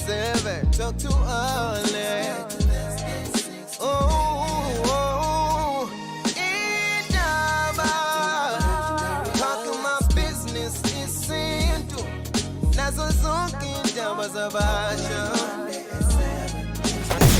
7. Talk too early. Oh, Indaba. Talking my business is into. Nazo zonke indaba zabasha.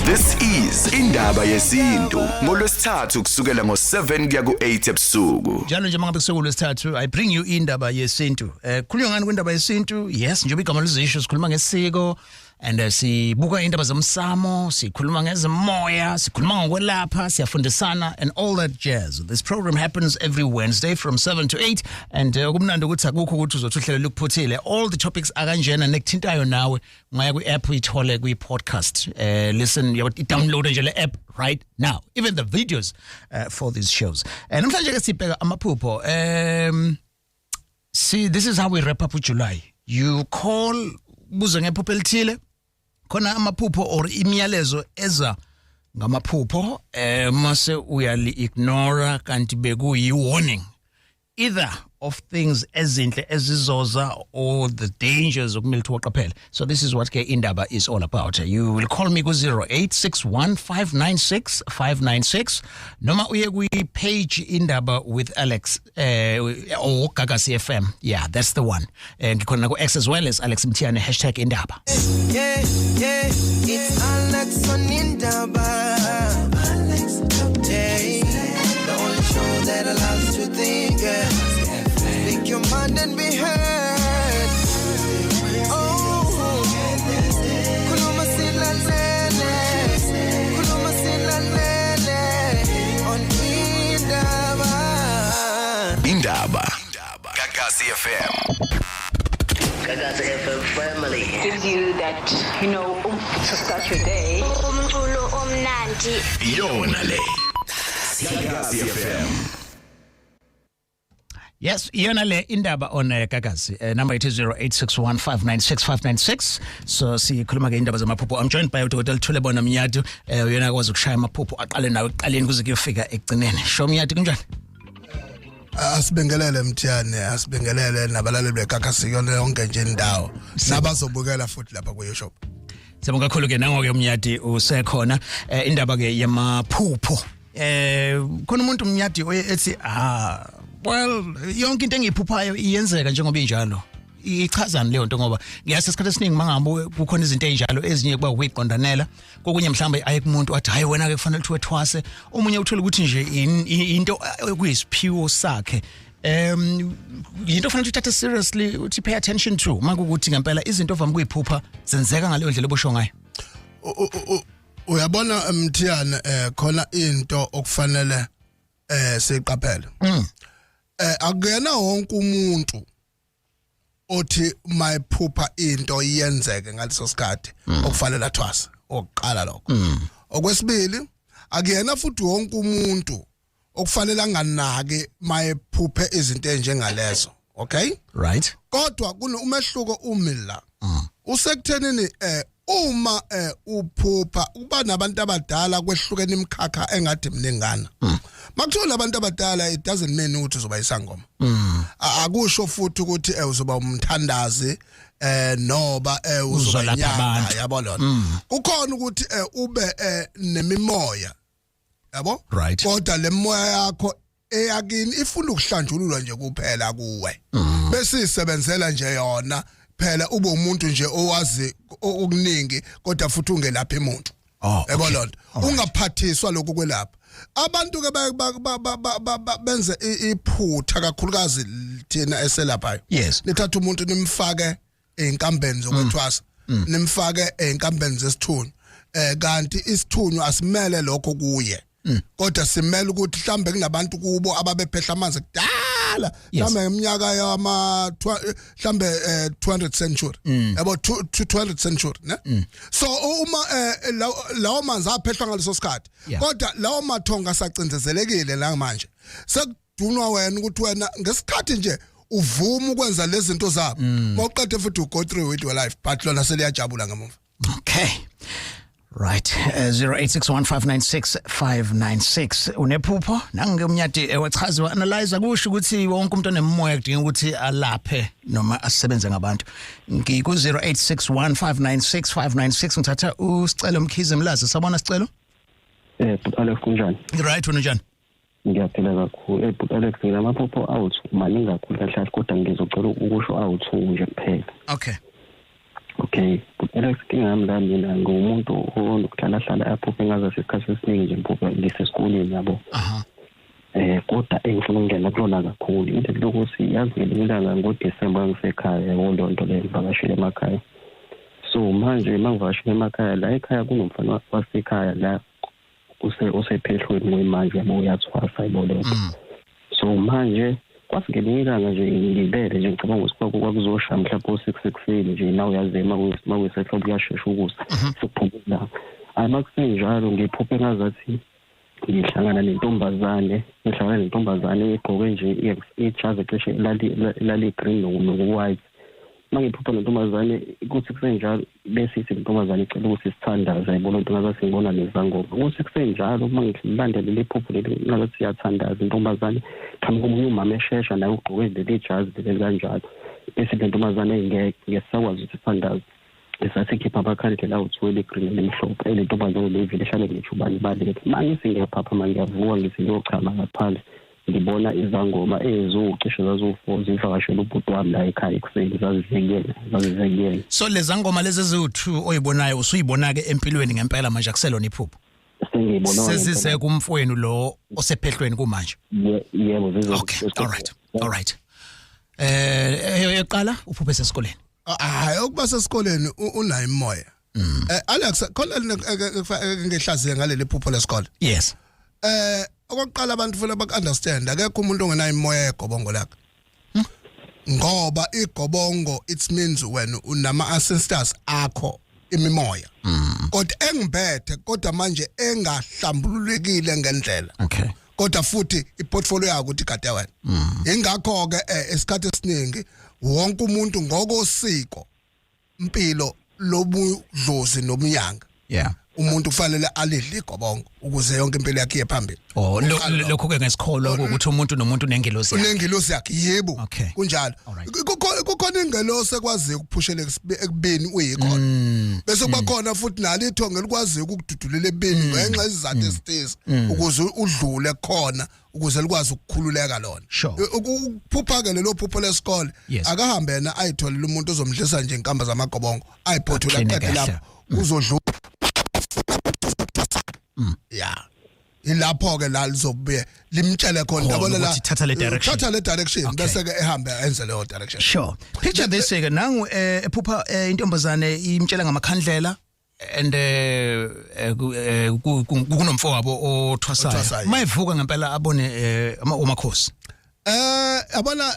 This is Indaba Yesintu ngolwesithathu kusukela ngo7 kuya ku8 ebusuku. Njalo nje mangabe kusuku lwesithathu I bring you Indaba Yesintu. Khulunywa ngani kwindaba yesintu? Yes, njengoba igama lizisho sikhuluma ngesiko and sibuka indaba zomsamo, sikhuluma ngezemoya, sikhuluma ngokwelapha, siyafundisana and all that jazz. This program happens every Wednesday from 7 to 8 and kumnandi ukuthi akukho ukuthi uzothi uhlelo lukuphuthile. All the topics akanjena nekuthintayo nawe ngaya ku-app uyithole kwi-podcast. Listen, you download nje le app right now. Even the videos for these shows. Namhlanje ke sibheka amaphupho. See, this is how we wrap up July. You call buze ngephupho elithile. Khona amaphupho or imiyalezo eza ngamaphupho mase uyali ignore kanti bekuyi warning either of things ezinhle ezizoza or the dangers okumele uqaphele. So this is what ke Indaba is all about. You will call me ku 0861596596 noma uye ku page Indaba with Alex or Gagasi FM. Yeah, that's the one. Ngikhona ku X as well as Alex Mthiane #Indaba. Yeah, it's Alex on Indaba. Alex, yeah, the only show that allows you to think. Speak your mind and be heard. Oh, kuluma silalele, kuluma silalele on Indaba. Gagasi FM. Gagasi FM family gives you that, to start your day. Umculo omnandi. Yona le. Gagasi FM. Yes, yona le Indaba on Gagasi. Number it is 0861596596. So sikhuluma ke indaba zamaphupho. I'm joined by uDr. Thulebona Mnyadu. Yena kwazi ukushaya amaphupho aqale nawe ekuqaleni kuze kuyofika ekugcineni. Show Mnyadu kunjani? Asibingelele Mthiane, asibingelele nabalaleli beGagasi yonke nje indawo. Nabazobukela futhi lapha ku shop. Sibonga kakhulu ke nangoke Mnyadi usekhona. Indaba ke yamaphupho. Khona umuntu Mnyadi ethi well, yonke into engiyiphuphayo iyenzeka njengoba injalo. Ichazana leyo nto ngoba ngiyase isikhathi esiningi mangabe kukhona izinto ezinjalo ezinye kuba uyiqondanela kokunye mhlawumbe aye kumuntu wathi hayi wena ke kufanele uthi wethwase omunye uthola ukuthi nje into ekuyisiphiwo sakhe into ofanele uthathe seriously uthi pay attention to makukuthi ngempela izinto ovama kuyiphupha zenzeka ngaleyo ndlela obosho ngayo. Uyabona Mthiane khona into okufanele siqaphele. Akuyena wonke umuntu othi mayiphupha into iyenzeke ngaleso sikhathi okufanele athwase okuqala lokho. Okwesibili akuyena futhi wonke umuntu okufanele anganake mayiphuphe izinto enjengalezo. Okay? Right. Kodwa kunomehluko umila. Usekuthenini uma uphupha uba nabantu abadala kwehlukene imikhakha engathi mningana. Makuthola abantu abadala it doesn't mean ukuthi uzoba isangoma. Akusho futhi ukuthi uzoba umthandazi noba uzoba inyanga yabona. Kukhona ukuthi ube nemimoya. Yabo? Right. Kodwa lemoya yakho eyakini ifuna ukuhlanjululwa nje kuphela kuwe. Bese isebenzela nje yona phela ube umuntu nje owazi okuningi kodwa futhi ungelapha emuntu. Yabo lonto. Ungaphathiswa lokho kwelapha. Abantu ke benze iphutha kakhulukazi thina eselaphayo. Yes. Lithatha umuntu nimfake einkambeni zokwethwasa, nimfake einkambeni zesithunywa. Kanti isithunywa asimele lokho kuye. Kodwa simele ukuthi mhlambe kunabantu kubo ababephehla amanzi kudala mhlambe eminyaka yama mhlambe 200th century yabo 200th century ne. So uma lawo manzi aphehlwa ngaleso sikhathi kodwa lawo mathonga sacindezelekile la manje sekudunwa wena ukuthi wena ngesikhathi nje uvuma ukwenza lezi zinto zabo mawuqede futhi go through with your life but lona seliyajabula ngemuva. Okay. Right, 0861596596 unephupho nange umnyati wachaziwa analyze kusho ukuthi wonke umuntu onemoya kudinga ukuthi alaphe noma asebenze ngabantu ngiku 0861596596 ngithatha usicelo Mkhize Mlazi sabona sicelo Alex kunjani right wena njani ngiyaphila kakhulu Alex nginamaphupho awuthi maningi kakhulu kahle kodwa ngizocela ukusho awuthi nje kuphela Okay, Alex ngingami la mina ngumuntu onokuhlala aphuphe ngazo isikhathi esiningi nje mphuphe ngisesikoleni yabo. Kodwa engifuna ukungena kulona kakhulu into lokuthi yazi ngelanga ngoDisemba ngisekhaya yonke le ngivakashile emakhaya. So manje mangivakashile emakhaya la ekhaya kunomfana wasekhaya la usephehlweni wemanje yabo uyathwasa ibolo. So manje kwasingelanga nje ngibele nje ngicabanga ukuthi kwakuzosha mhlawumbe u6 nje nawe uyazema mawusehlwa kuyashesha ukusa sokuphumula amakusenjalo ngiphuphe ngazathi ngihlangana nentombazane egqoke nje ijazi cishe lali green no-white mangiphupha nentombazane kuthi kusenjalo bese intombazane icela ukuthi sithandaze ayibona into ngazathi ngibona nezangoma kuthi kusenjalo mangilandele lephupho leli ngazathi siyathandaza intombazane khamba komunye umama eshesha naye ugqoke leli jazi leli kanjalo bese intombazane ngesakwazi ukuthi sithandaze esathi khipha abakhandi la uthwele green nemhlophe intombazane levile ehlale ngijubani bali mangisi ngiyaphapha mangiyavuka ngithi ngiyochama ngaphandle ngibona izangoma ezicishe zazo4 zivakashela ubhuti wami la ekhaya ekuseni zazizekele so lezi ngoma lezi eziwu2 oyibonayo usuyibona ke empilweni ngempela manje akuselona iphupho sengiyibona sesise kumfowenu lo osephehlweni kumanje yebo zizo okay all right eyoqala uphuphe sesikoleni hayi ukuba sesikoleni unayo imoya Alex khona ngehlaziye ngaleli phupho lesikole yes okokuqala abantu futhi bakunderstand akekho umuntu ongenayo imoya yegobongo lakhe ngoba igobongo it means wena unama ancestors akho imimoya kodwa engibethe kodwa manje engahlambululekile ngendlela okay kodwa futhi iportfolio yakho uthi kade wena ingakho ke esikhathi esiningi wonke umuntu ngokosiko impilo lobudlozi nomnyanga yeah umuntu kufanele alidle igobongo ukuze yonke impilo yakhe iphambili lokho ke ngesikholwa ukuthi umuntu nomuntu unengelosi yakhe yebo kunjalo kukhona ingelosi ekwazi ukuphushela ekubeni uyikhona bese kuba khona futhi nalo ithonge likwazi ukukududulela ebeni ngenxa izizathu esithize ukuze udlule khona ukuze likwazi ukukhululeka lona ukuphupha ke lelo phupho lesikole akahambe yena ayitholele umuntu ozomdlisa nje inkamba zamagobongo ayiphothula qede lapho uzodlula yeah ilapho ke la lizobuye limtshele khona yabona la thatha le direction bese ke ehambe enze leyo direction sure picture this ke nangu ephupha intombazane imtshela ngamakhandlela and kunomfo wabo othwasayo mayivuka ngempela abone umakhosi yabona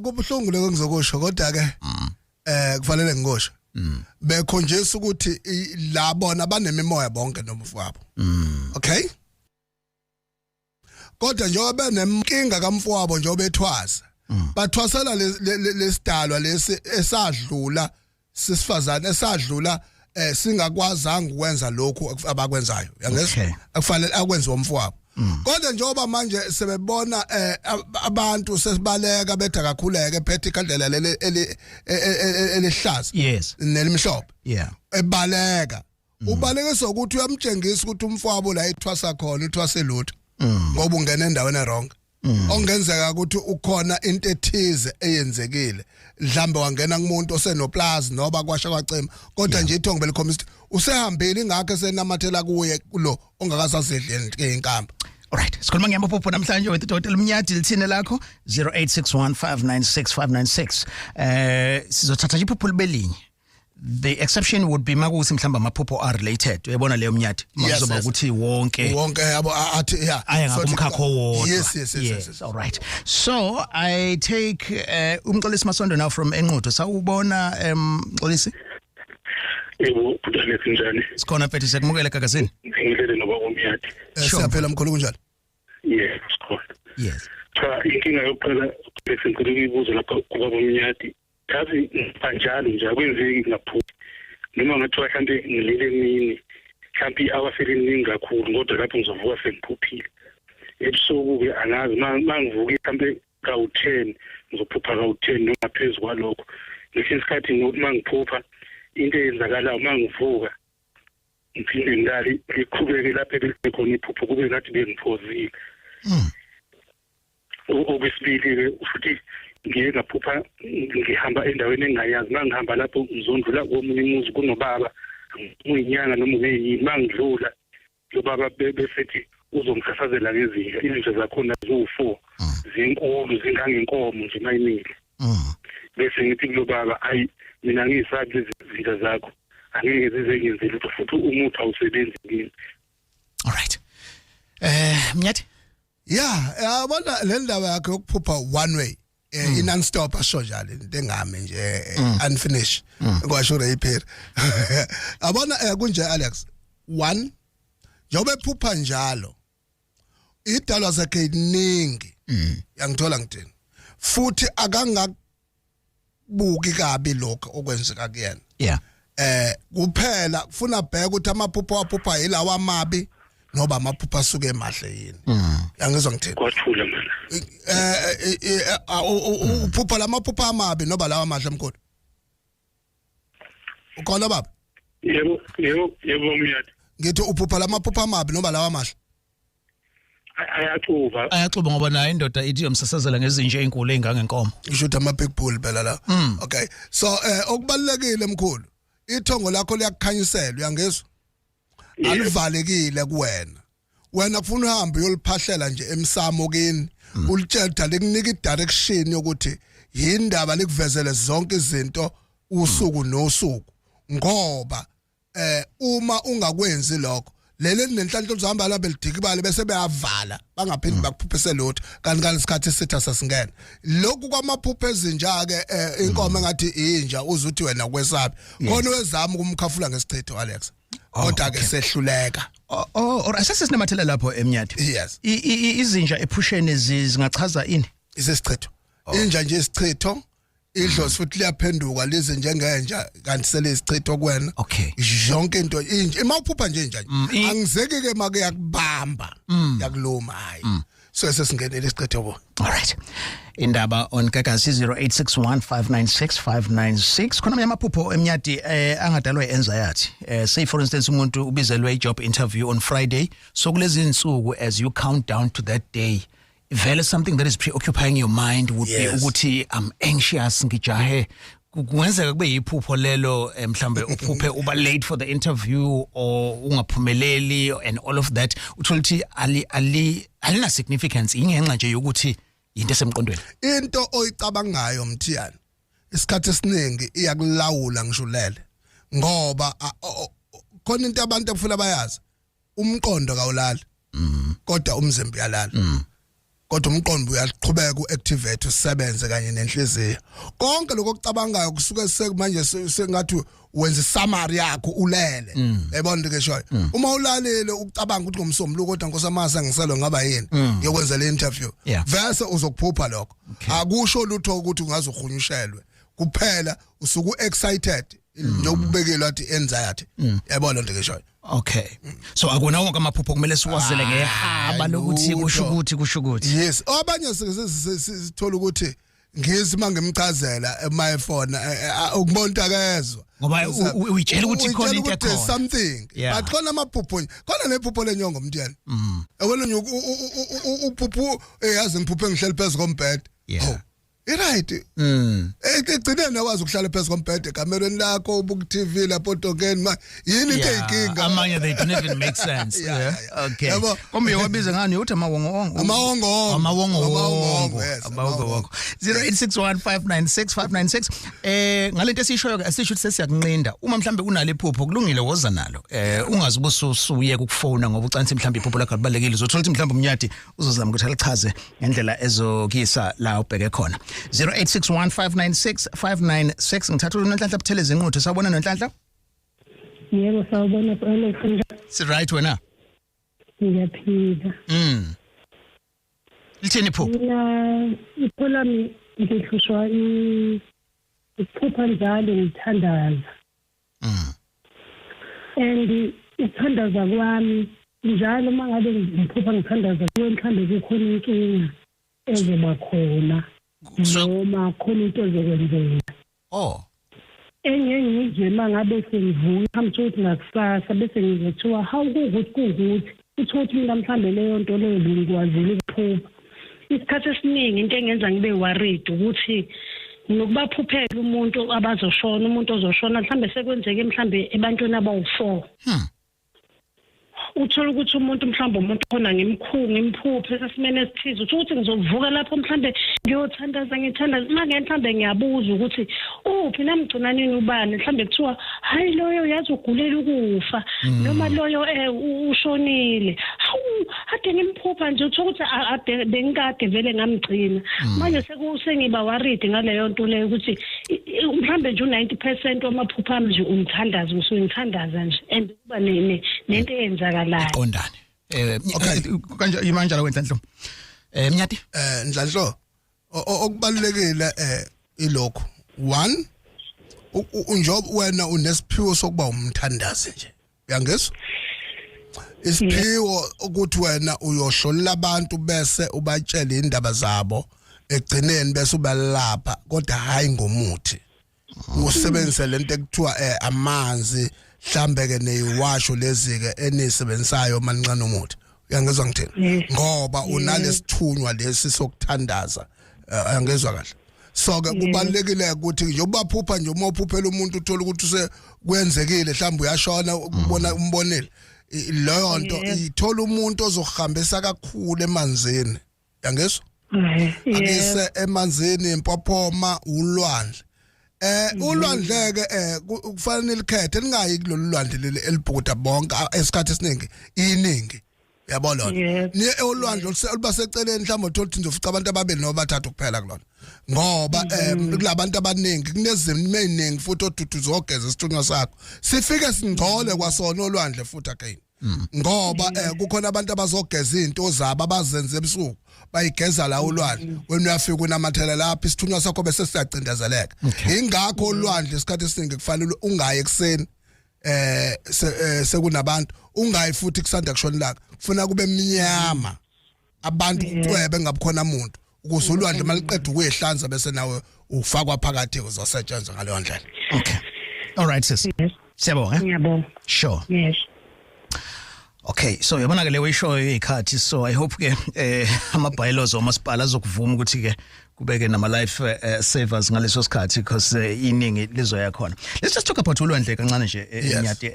kubuhlungu lokho ngizokusho kodwa ke kufanele ngikosho bekhonjesa ukuthi labona banemimoya bonke nomfowabo okay kodwa njengoba benemkinga kamfowabo njengoba ethwasa bathwasela lesidalwa lesi esadlula sisifazane esadlula singakwazanga ukwenza lokhu abakwenzayo yangezwa akufanele akwenze umfowabo kodwa njengoba manje sebebona abantu sesibaleka betha kakhuleke ephethe ikhandlela leli elihlaza yes nelimhlophe yeah ebaleka ubaleke sokuthi uyamtshengisa ukuthi umfowabo la ethwasa khona uthwase lutho ngoba ungena endaweni errong ongenzeka ukuthi ukhona into ethize eyenzekile mhlambe wangena kumuntu osenoplaza noba kwasha kwacema kodwa nje ithongo belikhombisa usehambile ingakho senamathela kuye kulo ongakasasedleni inkamba alright sikhuluma ngemaphupho namhlanje with Dr. Mnyati lithine lakho 0861596596 sizothatha iphupho libelinye the exception would be makuthi mhlamba amaphupho are related uyabona leyo Mnyati makuzoba ukuthi wonke yabo athi yeah aya ngakumkhakho wodwa yes all right so I take umxolisi Masondo now from Enquthu sawubona Xolisi yebo Alex njani sikhona phethe siyakumukela gagazini ngilele noba uMnyati siyaphela mkhulu kunjani yes cha inkinga yokuqala bese ngicela ukuyibuza lapha kuba uMnyati kazi kanjalo nje akwenzeki ngaphupha noma ngathiwa mhlambe ngilile emini mhlawumbe awafeli ningi kakhulu kodwa lapho ngizovuka sengiphuphile ebusuku-ke angazi mangivuka mhlawumbe kawu-10 ngizophupha kawu-10 noma phezu kwalokho ngesinye isikhathi mangiphupha into eyenzakalayo mangivuka ngiphinde ngilale ngiqhubeke lapho ebelikhona iphupho kube ngathi bengiphozile. Okwesibili-ke futhi ngike ngaphupha ngihamba endaweni engingayazi mangihamba lapho ngizondlula komunye umuzi kunobaba uyinyanga noma ungeyini mangidlula lo baba besethi uzongisasazela ngezinja izinja zakhona ziwu4 zinkulu zingangenkomo nje mayinile bese ngithi kulo baba ayi mina ngiyisabi lezi zinja zakho angeke zize ngenze lutho futhi umuthi awusebenzi kimi. All right. Mnyathi? Yeah, yabona le ndaba yakhe yokuphupha one way non stop asho njalo into engame nje unfinished kwasho iphela. Abona kunje Alex. One njobe phupha njalo idalwa zakhe iningi yangithola ngithini futhi akangabuki kabi lokho okwenzeka kuyena. Yeah. Kuphela kufuna bheka ukuthi amaphupho waphupha yilawa amabi noba amaphupho asuke emahle yini. Yangizwa ngithini? Kwathula mina. Uphupha lamaphupho amabi noba lawa amahle mkhulu. Ukhona baba? Yebo Mnyathi. Ngithi uphupha lamaphupho amabi noba lawa amahle. Ayaxuba ngoba nayo indoda ithi yomsasazela ngezinje ezinkulu engangenkomo. Isho ukuthi ama big bull phela la. Okay. So okubalekile mkhulu. Ithongo lakho liyakukhanyiselwa uyangizwa? Alivalekile kuwena. Wena kufuna uhambe uyoliphahlela nje emsamo kini. Ulitshela lekunika idirection yokuthi yindaba likuvezele zonke izinto usuku nosuku. Ngoba uma ungakwenzi lokho lele nenhlanhla uzihamba la belidikibale bese beyavala bangaphindi bakuphuphise lutho kanti ngalesikhathi sitha sasingena lokhu kwamaphupho ezinja ke inkomo engathi inja uzuthi wena kwesabi khona wezama ukumkhafula ngesichitho Alex kodwa ke sehluleka. Or asesinathela lapho eMnyathi. Yes. Izinja ephusheni zingachaza ini? Isesichitho. Inja nje isichitho idlozi futhi liyaphenduka lize njengenja kanti sele isichitho kwena. Okay. Yonke into inje emaphupha nje angizeki ke make yakubamba yakuluma hayi. So sesingenele isichitho bo. All right. Indaba on Gagasi 0861596596 khona amaphupho eMnyathi angadalwa anxiety. Say for instance umuntu ubizelwe job interview on Friday so kulezi insuku as you count down to that day vele something that is preoccupying your mind would be ukuthi I'm anxious ngijahe kungenzeka kube yiphupho lelo mhlambe uphuphe uba late for the interview or ungaphumeleli and all of that uthola ukuthi alina significance ingenxa nje yokuthi into esemqondweni. Into oyicabangayo mthiyana isikhathi esiningi iyakulawula ngishulele ngoba khona into abantu abafuna bayazi umqondo kawulali kodwa umzimba uyalala. Kodwa umqondo uyaqhubeka uactivate usebenze kanye nenhliziyo konke lokho okucabangayo kusuke sekumanje sengathi wenza summary yakho ulele yabona ke shoyo uma ulalele ucabanga ukuthi ngomsombuluko kodwa nkosamasa ngiselwe ngaba yini ngiyokwenza le interview vese uzokuphupha lokho akusho lutho ukuthi ungazohunyushelwe kuphela usuku excited njengokubekelwa athi anxiety yabona ke shoyo. Okay. So akuna wonke amaphupho kumele siwazele ngehaba lokuthi kusho ukuthi. Yes. Abanye sithola ukuthi ngezi mangemchazela my phone ukubonta kezwe. Ngoba uyitshela ukuthi khona into ekhona. Something. But khona amaphupho. Khona nephupho lenyongo mntiyana. Yabona uphupho yazi ngiphuphe ngihleli phezu kombhede. Yeah. Right. Egcine nawazi ukuhlala phezu kombhede kamerweni lakho ubuka TV lapho tokeni yini into eyinkinga amanye they don't even make sense. Yeah. Okay. Kombe wabiza ngani uthi amawongo. Amawongo. 0861596596 ngalento esishoyo asisho ukuthi sesiyakunqinda uma mhlambe unale phupho kulungile woza nalo ungazibususuye ukufona ngoba ucansi mhlambe iphupho lakho libalekile uzothola ukuthi mhlambe umnyati uzozama ukuthi alichaze ngendlela ezokisa la ubheke khona. 0861596596 ngithatha uNhlanhla Buthelezi inquthu sawubona noNhlanhla. Yebo sawubona Alex. Si right wena? Ngiyaphila. Lithini phupho? Mina iphola ngihlushwa iphupha njalo ngithandaza. And Ukuthandaza kwami njalo mangabe ngiphupha ngithandaza kuwe mhlambe kukhona inkinga ezoba khona noma khona into ezokwenzeka. Enye ngizwe mangabe sengivuka manje ukuthi ngakusasa bese ngizothiwa hawu kukuthi uthi mina mhlambe leyo nto leyo bengikwazile ukuphupha. Isikhathi esiningi into engenza ngibe worried ukuthi nokubaphuphela umuntu abazoshona umuntu ozoshona mhlambe sekwenzeke mhlambe ebantwini abawu4. Uthola ukuthi umuntu mhlambe umuntu khona ngimphuphe esesimene esithize ukuthi ngizovuka lapho mhlambe ngiyothandaza manje mhlambe ngiyabuza ukuthi uphi namgcina nini ubani mhlambe kuthiwa hayi loyo yazi ugulela ukufa noma loyo ushonile ade ngimphupha nje uthola ukuthi bengikade vele ngamgcina manje sengiba worried ngaleyo nto leyo ukuthi mhlambe nje u90% wamaphupha ami nje umthandazo ngithandaza nje and kuba nento eyenzakalayo qondane kanje imanjalo kwenhlanhlo Mnyati Ndlanhlo okubalulekile ilokho 1 unjob wena unesiphiwo sokuba umthandazi nje uyangizwa isiphiwo ukuthi wena uyohlolela abantu bese ubatshela indaba zabo egcineni bese ubalapha kodwa hayi ngomuthi usebenzise lento ekuthiwa amanzi mhlambe ke neyiwasho lezike enisebenzayo manincane umuthi uyangezwa ngithini ngoba unalesithunywa lesi sokuthandaza uyangezwa kahle so ke kubalekile ukuthi njengoba phupha nje uma uphuphela umuntu uthola ukuthi kwenzekile mhlambe uyashona ukubona umbonile leyo nto ithola umuntu ozohambisa kakhulu emanzini uyangezwa akise emanzini impophoma ulwandle ulwandle ke kufanele likhethe lingayi kulolu lwandle leli elibhukuda bonke esikhathi esiningi iningi yabona ni olwandle oluba seceleni mhlawumbe uthola ngizofica abantu ababili noma bathathu kuphela kulona ngoba kulabantu abaningi kunezimo eziningi futhi odudu zogeza isithunywa sakho sifike singcole kwasona olwandle futhi again ngoba kukhona abantu abazogeza izinto zabo abazenze ebusuku bayigeza la ulwandle wena uyafika unamathela lapha isithunywa sakho bese siyacindezeleka ingakho olwandle isikhathi esiningi kufanele ungayi ekseni sekunabantu ungayi futhi kusanda kushona ilanga kufuna kube mnyama abantu kucwebe ngabukhona umuntu ukuze ulwandle maliqeda ukuyihlanza bese nawe ufakwa phakathi uzosetshenzwa ngaleyo ndlela. Okay, all right sis, siyabonga. Ngiyabonga. Sure. Yes. Okay, so yabona ke lewe show ikhathi, so I hope ke ama bylaws omasipala azokuvuma ukuthi ke kubeke nama life savers ngaleso sikhathi because iningi lizoya khona. Let's just talk about ulwandle kancane nje Nyati.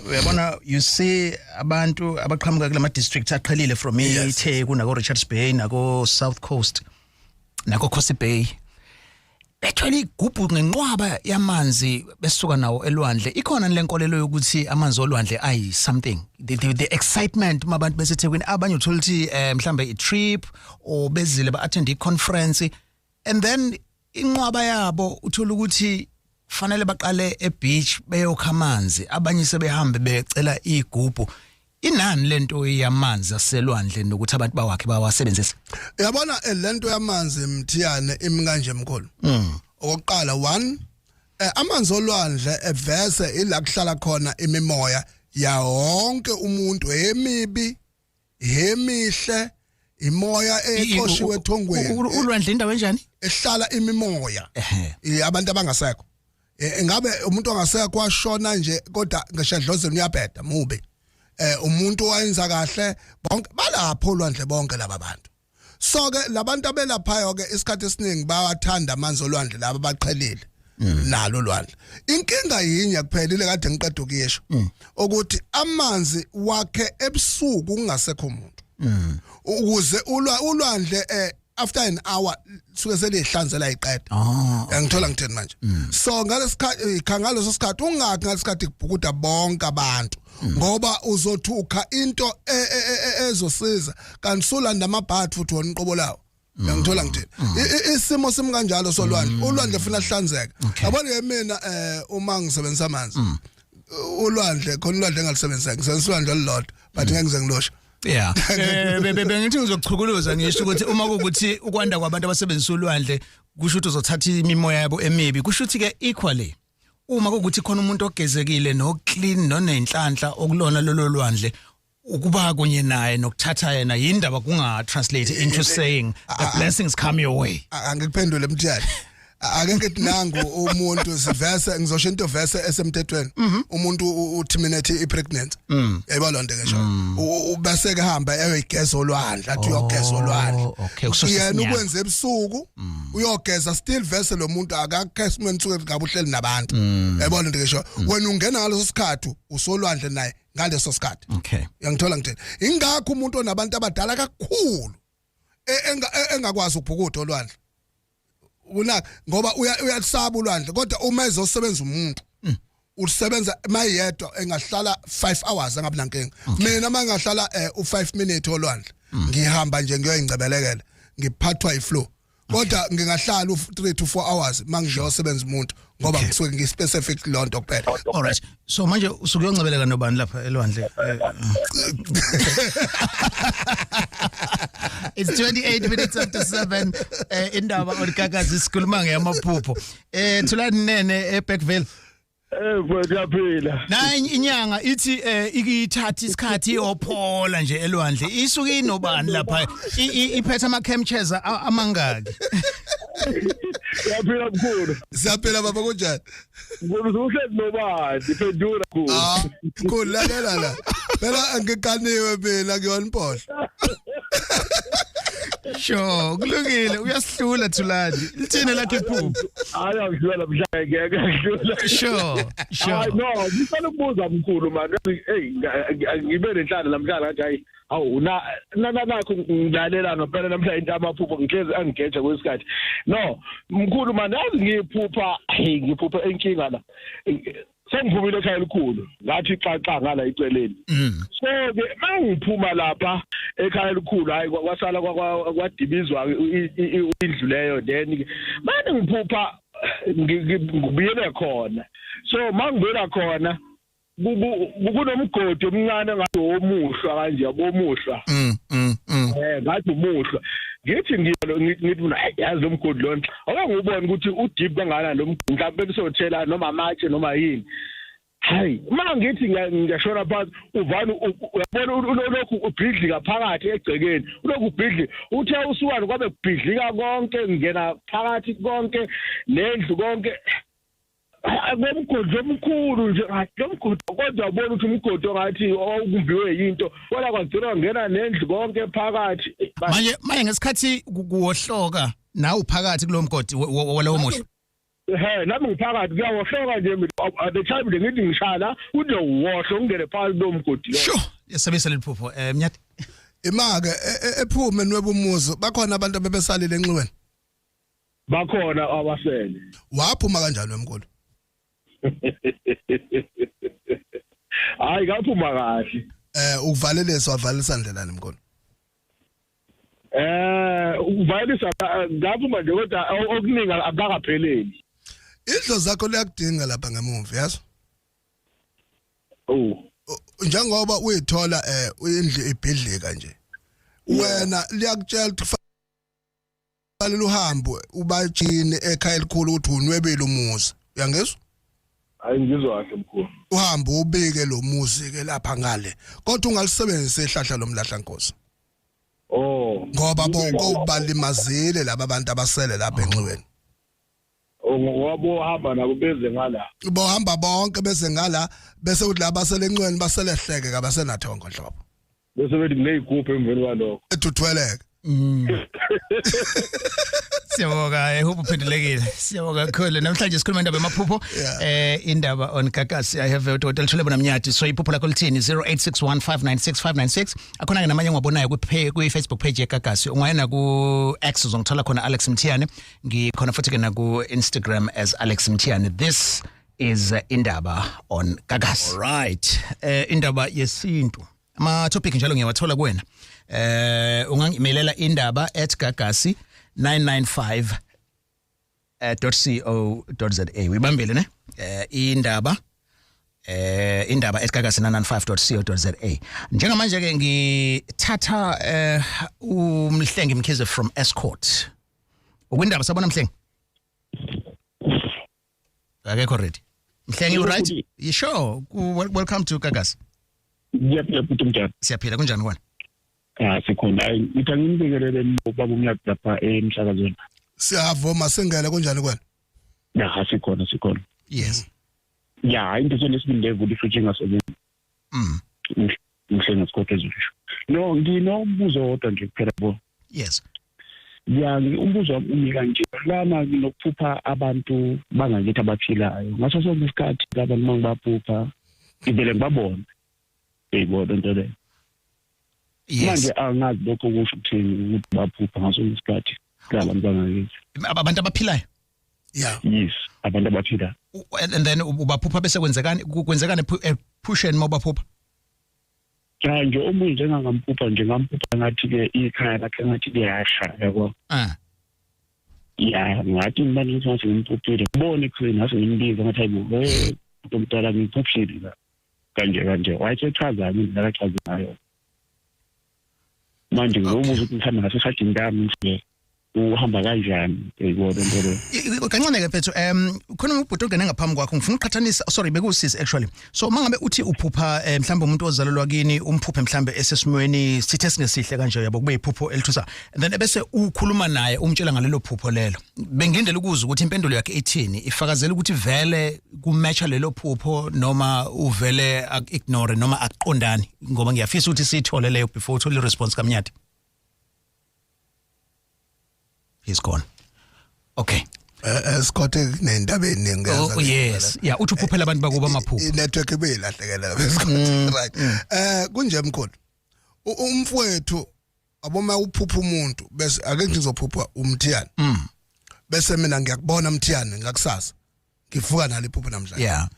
Uyabona you see abantu abaqhamuka kula ma district aqhelile from iTheku nako Richards Bay nako South Coast nako Khosi Bay. Actually igubhu ngenqwaba yamanzi besuka nawo elwandle ikhona lenkolelo yokuthi amanzi olwandle ayi something the excitement mabantu beseThekwini abanye uthola ukuthi mhlambe I trip or bezile ba attend I conference and then inqwaba yabo uthola ukuthi kufanele baqale ebeach beyokha amanzi abanye sebehambe becela igubhu inani lento yamanzi aselwandle nokuthi abantu bawakhe bawasebenzisa. Yabona lento yamanzi Mthiyane imi kanje mkhulu. Okokuqala 1 amanzi olwandle evese ila kuhlala khona imimoya ya wonke umuntu emibi emihle imoya eqoshiwe ethongweni. Ulwandle indawo enjani? Ehlala imimoya. Abantu abangasekho. Ngabe umuntu ongasekho washona nje kodwa ngeshadlozeni uyabheda mubi. Umuntu owenza kahle bonke balapho olwandle bonke laba bantu. So ke labantu abelaphayo ke isikhathi esiningi bayathanda amanzi olwandle laba baqhelile nalo olwandle. Inkinga yinye kuphela ile kade ngiqeda ukuyisho ukuthi amanzi wakhe ebusuku kungasekho umuntu. Ukuze ulwandle after an hour suke selihlanzela iqeda. Ngithola ngitheni manje. So ngalesikhathi khangalo sikhathi ungakho ngalesikhathi kubhukuda bonke abantu ngoba uzothuka into ezosiza kanti sulanda amabhathi futhi wona inqobo lawo. Ngithola ngitheni. Isimo simi kanjalo solwandle ulwandle ufuna hlanzeka. Yabona mina uma ngisebenzisa amanzi ulwandle khona ulwandle engalisebenzisa ngisebenzisa ulwandle olulodwa but ngeke ngize ngiloshe. Yeah. Bengithi uzokuchukuluza ngisho ukuthi uma kuthi ukwanda kwabantu abasebenzisa ulwandle kusho ukuthi uzothatha imimoya yabo emibi kusho ukuthi ke equally uma ukuthi khona umuntu ogezekile no clean nonenhlanhla okulona lolo lwandle ukuba kunye naye nokuthatha yena yindaba kunga translate into saying the blessings come your way. Angikuphendule mthiyali. Ake ngithi nangu umuntu sivese ngizosho into verse esemthethweni umuntu uterminate ipregnancy yebo lonto ke nje bese ke hamba eyogeza olwandle athi uyogeza olwandle yena ukwenza ebusuku uyogeza still verse lo muntu akakhesime nsuku ngabe uhleli nabantu yebo lonto ke nje wena ungena ngaleso sikhathi usolwandle naye ngaleso sikhathi uyangithola ngithini ingakho umuntu onabantu abadala kakhulu engakwazi ukubhukuda olwandle una ngoba uyasaba ulwandle kodwa uma ezosebenza umuntu usebenza mayedwa engahlala 5 hours angabi nankinga mina mangahlala u5 minutes olwandle ngihamba nje ngiyoyingcebelekela ngiphathwa iflow kodwa ngingahlala u3 to 4 hours mangizosebenza umuntu ngoba ngisuke ngispecific lonto kuphela. All right, so manje usuke uyongcebeleka nobani lapha elwandle? It's 28 minutes after 7 indaba olikakazi sikhuluma ngeyamaphupho. Thulani nene eBackville. Kuyaphila. Na inyanga ithi ikithatha isikhathi ophola nje elwandle. Isuke inobani lapha? Iphethe ama chemtrails amangaki? Siyaphila mkhulu. Siyaphila baba kunjani? Uhlezi nobani iphendula mkhulu. Mkhulu la. Phela angikaniwe mina ngiyoniphola. Sure, kulungile uyasihlula Thulani. Lithini lakhe iphupho? Hayi angidlula mhlawumbe ngeke ngidlula. Sure. No, ngifuna ukubuza mkhulu manje. Hey, ngibe nenhlalo namhlanje ngathi hayi awu nakho ngilalela nophela namhlanje into amaphupho ngihlezi angigeja kwesikhathi. No, mkhulu manje ngiphupha enkinga la. Sengiphumile ekhaya elikhulu ngathi xaxa ngala iceleni so ke mangiphuma lapha ekhaya elikhulu hayi kwasala kwadibizwa indlu leyo then manje ngiphupha ngibuyele khona so mangibuyela khona kunomgodi omncane ngathi omuhlwa kanje abomuhlwa ngathi umuhlwa ngithi ngithi yazi umgodi lona awangubona ukuthi udeep kangana lo mhlawumbe kusothela noma amatshe noma yini hayi mangithi ngiyashona phansi uvana uyabona ulokhu ubhidlika phakathi egcekeni ulokhu ubhidli uthe usuka kwabe ubhidlika konke ngena phakathi konke nendlu konke ngomgodi omkhulu nje ngomgodi kodwa ubona ukuthi umgodi ongathi okumbiwe yinto wala kwagcina ngena nendlu konke phakathi manje ngesikhathi kuwohloka nawe uphakathi kulo mgodi walowo muhlo nami ngiphakathi kuyawohloka nje at the time ngithi ngishala kude uwohlo ungene phakathi kulo mgodi sure yasebenzisa leliphupho Mnyati imake ephume nwebumuzo bakhona abantu abebesalile enxiweni bakhona abasele waphuma kanjani wemkhulu hayi ngaphuma kahle ukuvalelisa wavalisa ndlela mkhulu ukuvalelisa ngaphuma nje kodwa okuningi akakapheleli idlo zakho liyakudinga lapha ngemuva yazi njengoba uyithola indlu ibhidlika nje wena liyakutshela ukuthi kufanele uhambe ubajini ekhaya elikhulu ukuthi unwebile umuzi uyangizwa hayi ngizwa kahle mkhulu uhambe ubike lo muzi ke lapha ngale kodwa ungalisebenzisa ihlahla lomlahla nkosi ngoba bonke balimazile laba bantu abasele lapha enxiweni ngoba hamba nabo beze ngala bohamba bonke beze ngala bese uthi laba basele enxiweni baselehleke kabasenathongo nhlobo bese bethi kuneyiguphe emveni kwalokho ethuthweleke Siyabonga hope uphendulekile siyabonga kakhulu namhlanje sikhuluma indaba emaphupho indaba on Gagasi I have uDr Thulebo Mnyati so iphupho lakho lithini 0861596596 akhona ke namanye engiwabonayo ku Facebook page yeGagasi ungayena ku X uzongithola khona Alex Mthiyane ngikhona futhi ke na ku Instagram as Alex Mthiyane. This is indaba on Gagasi. All right, indaba yesintu ama topic njalo ngiyawathola kuwena ungangimelela indaba @gagasi 995.co.za uyibambile ne indaba @gagasi 995.co.za njengamanje ke ngithatha umhlengi Mkhize from Escort ukwindaba sabona Mhlengi akekho ready Mhlengi you right? You sure? Welcome to Gagas. Yep, njani. Siyaphila kunjani kwana? Sikhona. Ngithi ngimbekelele ubaba umnyaka lapha eMhlakazweni. Siyavuma singele kunjani kwena? Ya, sikhona. Yes. Ya, into lesibili level ifuthi ngasebenzi. Ngihlenga isikole ezisho. No, nginombuzo wodwa nje kuphela bo. Yes. Ya, umbuzo wami umi kanje. Lana nginokuphupha abantu bangakithi abaphilayo. Ngaso sonke isikhathi abantu mangibaphupha ngivele ngibabone. Eyibona into le. Yes. Manje angazi lokho kusho ukuthini ukuthi baphupha ngaso sonke isikhathi. Abantu bangakithi. Abantu abaphilayo? Yeah. Yes, abantu abaphilayo. And then ubaphupha bese kwenzekani pusheni mobaphupha? Ja nje umuntu njengangamphupha ngathi ke ikhaya lakhe ngathi liyasha yabo. Ya ngathi manje ngithi ngimpuphile ngibone khona ngase ngimbiza ngathi ayibo umntwana ngiphuphile la kanje wathi chaza mina ngalachaza ngayo manje ngomuzi ukuthi ngihamba ngasesadini ngami nje uhamba kanjani eyibona into kancane ke phethu khona ubhuti ongena ngaphambi kwakho ngifuna uqhathanisa sorry bekusisi actually so mangabe uthi uphupha mhlawumbe umuntu ozalelwa kini umphuphe mhlawumbe esesimweni sithe singesihle kanje yabo kube iphupho elithusa and then bese ukhuluma naye umtshela ngalelo phupho lelo bengindlela ukuza ukuthi impendulo yakhe ethini ifakazela ukuthi vele kumatcha lelo phupho noma uvele ignore noma akuqondani ngoba ngiyafisa ukuthi sithole leyo before uthole response kaMnyati. He's gone. Okay. Scott nendabeni ngiyazi. Oh yes. Yeah, uthi uphuphela abantu bakuba amaphupho. Inetwork ebeyilahlekela Scott. Right. Kunje mkhulu. Umfowethu aboma uphupha umuntu bese ake ngizophupha umthiyane. Bese mina ngiyakubona umthiyane ngakusasa. Ngivuka nalo iphupho namhlanje. Yeah.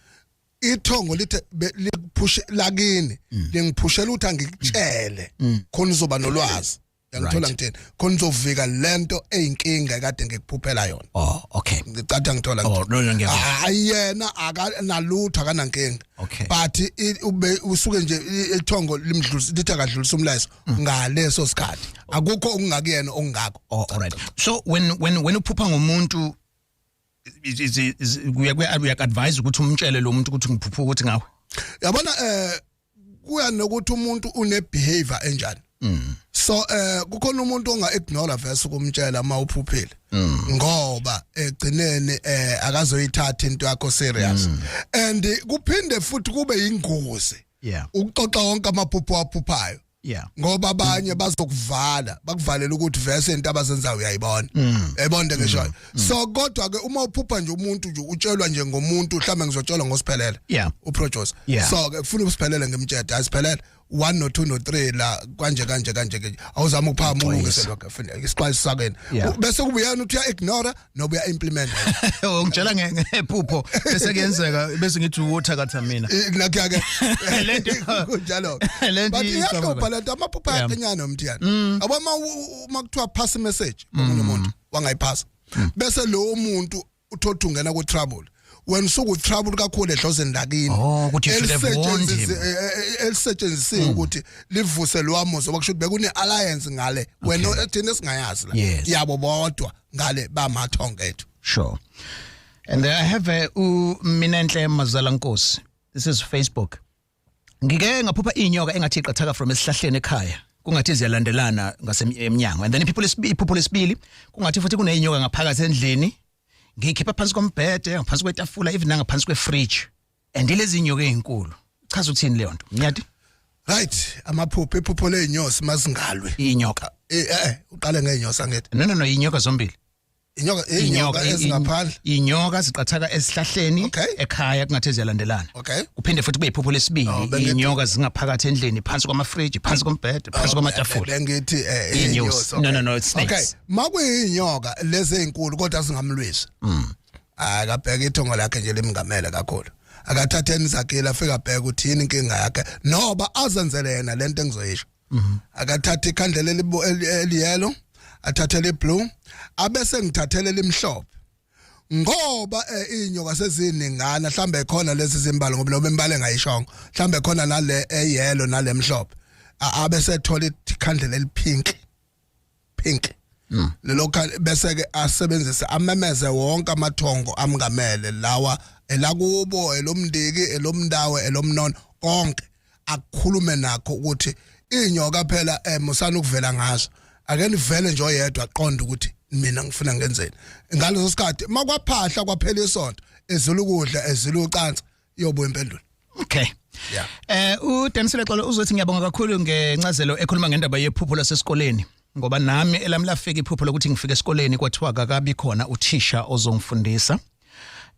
Ithongo lithe liphushe lakini lingiphushela ukuthi angikutshele khona uzoba nolwazi. Ngithola ngithini khona uzovika lento eyinkinga kade ngikuphuphela yona. Oh okay. Ngicatha ngithola ngithini. Ayena akanalutho akanankinga. But ube usuke nje ithongo limdlulisa lithi akadlulisa umlayezo ngaleso sikhathi. Akukho okungakuyena okungakho. Oh alright. So when uphupha ngomuntu uyak-advise ukuthi umtshele lo muntu ukuthi ngiphupha ukuthi ngawe. Yabona kuya nokuthi umuntu une behavior enjani. So kukhona umuntu onga ignore verse ukumtshela mawuphuphile ngoba egcineni akazoyithatha into yakho serious and kuphinde futhi kube ingozi ukuxoxa wonke amaphupho aphuphayo ngoba abanye bazokuvala bakuvalela ukuthi verse into abazenzayo uyayibona uyayibona ngisho so kodwa ke uma uphupha nje umuntu nje utshelwa nje ngomuntu mhlambe ngizotshelwa ngosiphelele uproducer so ke kufuna usiphelele ngemtshede asiphelele 1 no 2 no 3 la kanje awuzama ukuphama ulungiselwa ke isixwayiso sakeni bese kubuyena uthi uya ignore noba uya implement ungitshela ngephupho bese kuyenzeka bese ngithi water kathamina nakho ke lento kunjalo but iyaqopha lento amaphupho ayakenyana umthiyana aboma makuthiwa pass message umuntu wangayiphasa bese lo muntu uthothi ungena ku trouble when usuku trouble kakhulu edlozeni lakini ukuthi elisetshenzisiwe ukuthi livuse lwamuzo okusho ukuthi bekune alliance ngale wena ethini singayazi la yabo bodwa ngale bamathonga ethu. Sure. And I have Minenhle Mazala Nkosi. This is Facebook. Ngike ngaphupha inyoka engathi iqhathaka from esihlahleni ekhaya kungathi ziyalandelana ngasemnyango and then iphupho lesibili kungathi futhi kuneyinyoka ngaphakathi endlini ngikhipha phansi kombhede ngaphansi kwetafula even ngaphansi kwefridge and ilezi inyoka ezinkulu chaza ukuthini leyo nto Mnyati. Right amaphupho iphupho leinyosi mazingalwe inyoka uqale ngeinyosi angithi no inyoka zombili inyoka ezingaphandle inyoka ziqhathaka esihlahleni ekhaya kungathi ziyalandelana kuphinde futhi kube iphupho lesibili inyoka zingaphakathi endlini phansi kwamafridge phansi kombhede phansi kwamatafula bengithi inyosi no it's snakes makuyinyoka lezi ezinkulu kodwa singamlwisi akabheka ithongo lakhe nje lemngamela kakhulu akathatheni zakhe afika bheka ukuthi yini inkinga yakhe noba azenzele yena lento engizoyisho akathatha ikhandlela eliyelo athathele blue abese ngithathele limhlophe ngoba inyoka seziningana mhlambe khona lezi zimbalo ngoba lo bembale ngayishongo mhlambe khona nale eyelo nale mhlophe abese thola ikhandlela elipink lelocal bese ke asebenzise amemeze wonke amathongo amngamele lawa elakubo elomndiki elomndawe elomnono konke akukhulume nakho ukuthi inyoka phela musana ukuvela ngazo ake nivele nje oyedwa aqonda ukuthi mina ngifuna ngenzeni ngaleso sikhathi makwaphahla kwaphela isonto ezulu ukudla ezulu ucansi yobo impendulo. Okay. Yeah. uDanisile Xolo uzothi ngiyabonga kakhulu ngencazelo ekhuluma ngendaba yephupho lasesikoleni ngoba nami elami lafika iphupho lokuthi ngifike esikoleni kwathiwa akabi khona uthisha ozongifundisa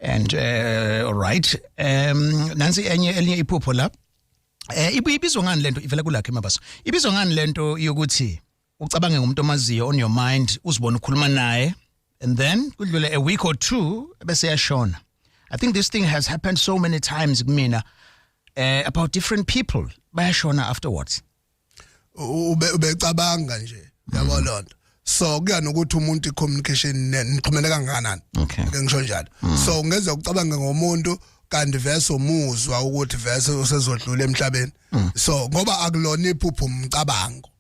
and all right nansi elinye iphupho la ibizwa ngani lento ivela kulakhe mabaso ibizwa ngani lento yokuthi ucabange ngumuntu omaziyo on your mind uzibona ukhuluma naye and then kudlule a week or two bese yashona. I think this thing has happened so many times kumina about different people bayashona afterwards. Ubecabanga nje yabo lonto so kuyana ukuthi umuntu communication nixhumeleka kangakanani ke ngisho njalo so ngeze ukucabanga ngomuntu kanti vese umuzwa ukuthi vese usezodlula emhlabeni so ngoba akulona iphupho umcabango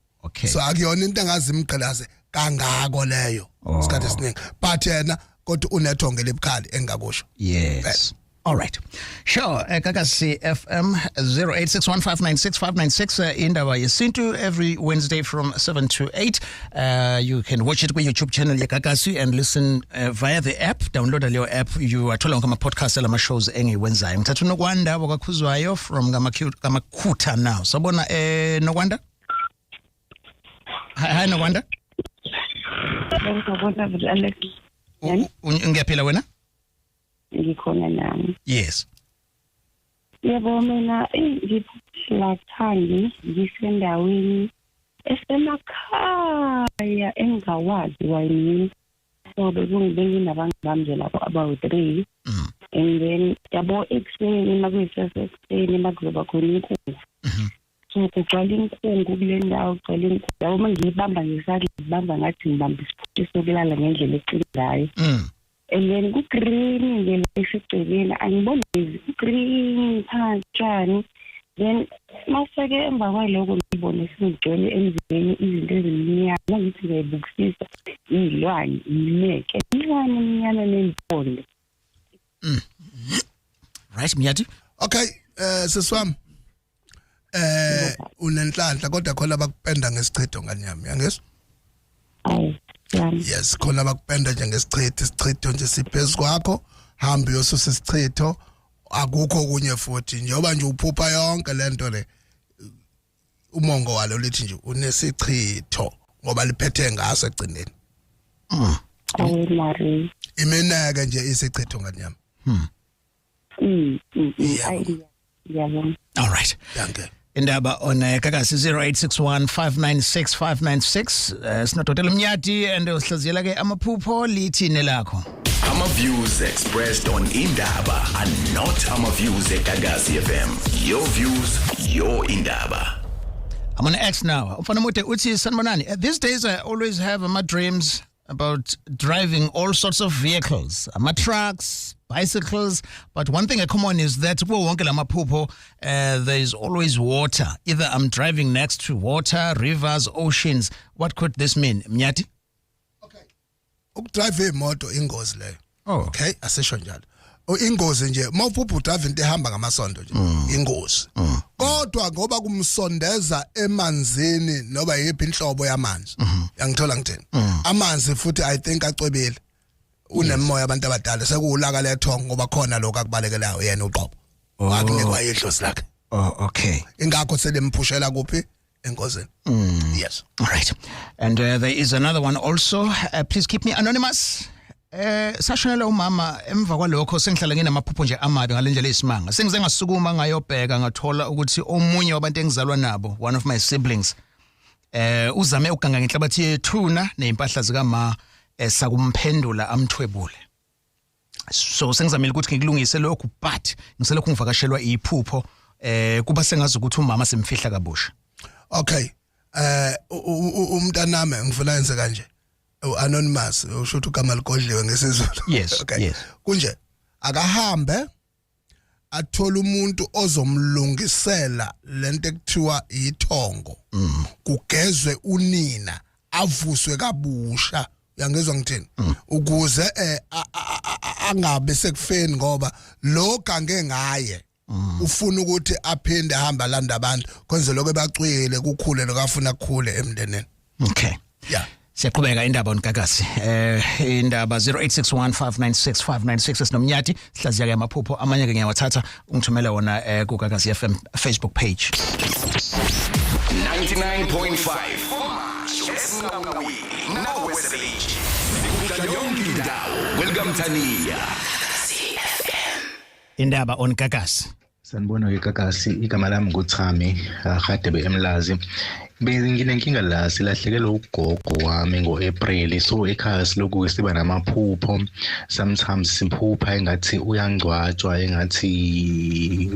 so akuyona into engazimgqilaze kangako leyo isikhathi esiningi but yena kodwa unethonge lebukhali engakusho. Yes. All right. Sure. Kakasi FM 0861596596 indaba yesintu every Wednesday from 7 to 8. You can watch it on YouTube channel Kakasi and listen via the app. Download your app. You are told on podcast ala shows engiwenzayo. Ngithatha nokwanda wakakhuzwayo from Gamakhuta now. Sabona nokwanda? Hi nokwanda. Ngiyabona Alex. Ngiyaphila wena? Ngikhona nami. Yes. Yebo mina ngiphila Thandi ngisendaweni esemakhaya engawazi wayini. So bekungibeke nabantu bami lapho about 3 and then yabo explain makuyisesekuseni makuzoba khona inkungu. So kugcwala inkungu kule ndawo kugcwala inkungu. Yabo mangiyibamba ngesandla ngibamba ngathi ngibamba isifuthi sokulala ngendlela eqinileyo. And then green nje esicebeni angiboni green phansi then maseke emva kwaloko ngibone singigcwele emzibeni izinto ezimnyama ngithi ngiyibukisisa izilwane ineke izilwane emnyama nempondo. Right Mnyati? Okay seswami unenhlanhla kodwa khona bakupenda ngesichitho nganyami yangezwa? Yes khona bakupenda nje ngesichitho nje siphezulu kwakho hamba yosusa isichitho akukho kunye futhi njengoba nje uphupha yonke lento le umongo walo lithi nje unesichitho ngoba liphethe ngaso egcineni. Ayimari imeneke nje isichitho nganyama. Yeah. All right. Danke. Indaba on Kakasi 0861596596 sinodokotela Mnyati and uhlaziyela ke amaphupho lithi nelakho. Ama views expressed on Indaba are not ama views at Kakasi FM. Your views, your Indaba. I'm on X now. Ufana mude uthi sanibonani. These days I always have my dreams about driving all sorts of vehicles, trucks, bicycles, but one thing I come on is that there is always water. Either I'm driving next to water, rivers, oceans. What could this mean, Mnyati? Okay. Ukudrive imoto ingozi leyo. Okay, asesho njalo. Ingozi nje mawuphupha udrive into ehamba ngamasonto nje ingozi. Kodwa ngoba kumsondeza emanzini noba yiphi inhlobo yamanzi. Yangithola ngitheni? Amanzi futhi I think acwebile. Unemoya abantu abadala sekuulaka lethongo ngoba khona lokho akubalekelayo yena uqobo. Akunikwa idlozi lakhe. Oh okay. Ingakho selempushela kuphi engozini. Yes. All right. And there is another one also. Please keep me anonymous. Sashonela umama emva kwalokho sengihlala nginamaphupho nje amabi ngalendlela esimanga. Sengize ngasukuma ngayobheka ngathola ukuthi omunye wabantu engizalwa nabo, one of my siblings, uzame ukuganga ngenhlabathi yethuna nezimpahla zikama sakumphendula amthwebule. So sengizamile ukuthi ngikulungise lokho but ngiselokhu ngivakashelwa iphupho kuba sengazi ukuthi umama semfihla kabusha. Okay. Umntanami ngifuna yenze kanje. Anonymous usho ukuthi ugama ligodliwe ngesizulu. Yes. Okay. Yes. Kunje akahambe athola umuntu ozomlungisela lento ekuthiwa ithongo. Kugezwe unina avuswe kabusha uyangizwa ngithini ukuze angabe sekufeni ngoba lo gange ngaye ufuna ukuthi aphinde ahamba landa abantu konze lokho bacwile kukhule lokafuna kukhule emndeneni. Okay, yeah, siyaqhubeka indaba uNkakasi. Indaba 0861596596 sinomnyati sihlaziya ke amaphupho amanye ke ngiyawathatha ungithumela wona ku Gagasi FM Facebook page. 99.5 nawe seleji yonke indawo. Welcome Tania. Indaba on Gagasi. Sanibona ke Gagasi, igama lami nguThami Radebe eMlazi. Benginenkinga la silahlekelwe ugogo wami ngoApril, so ekhaya siloku siba namaphupho. Sometimes simphupha engathi uyangcwatshwa, engathi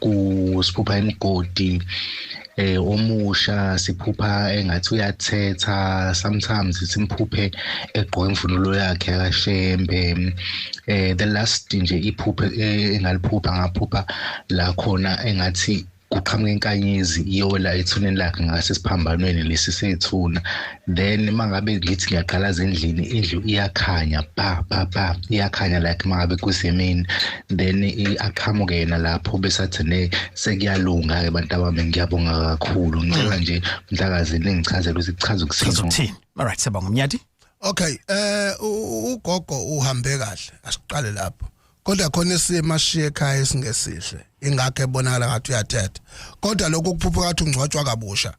kusipupha imgodi omusha, siphupha engathi uyathetha. Sometimes simphuphe egqoka imvunulo yakhe yakashembe. The last nje iphupha engaliphupha ngaphupha la khona engathi kuqhamuka inkanyezi iyola ethuneni lakhe ngase siphambanweni lesi sethuna. Then mangabe ngithi ngiyaqalaza endlini, indlu iyakhanya ba iyakhanya like mangabe kusemini. Then aqhamuke yena lapho besathi ne sekuyalunga ke bantu abami, ngiyabonga kakhulu. Ngicela nje Mhlakazi ningichazele ukuthi kuchaza ukuthini. All right, sebonga Mnyati. Okay, ugogo uhambe kahle, asiqale lapho. Kodwa khona isimo ashiye ekhaya esingesihle, ingakho ebonakala ngathi uyathetha. Kodwa lokho kuphupha kathi ungcwatshwa kabusha.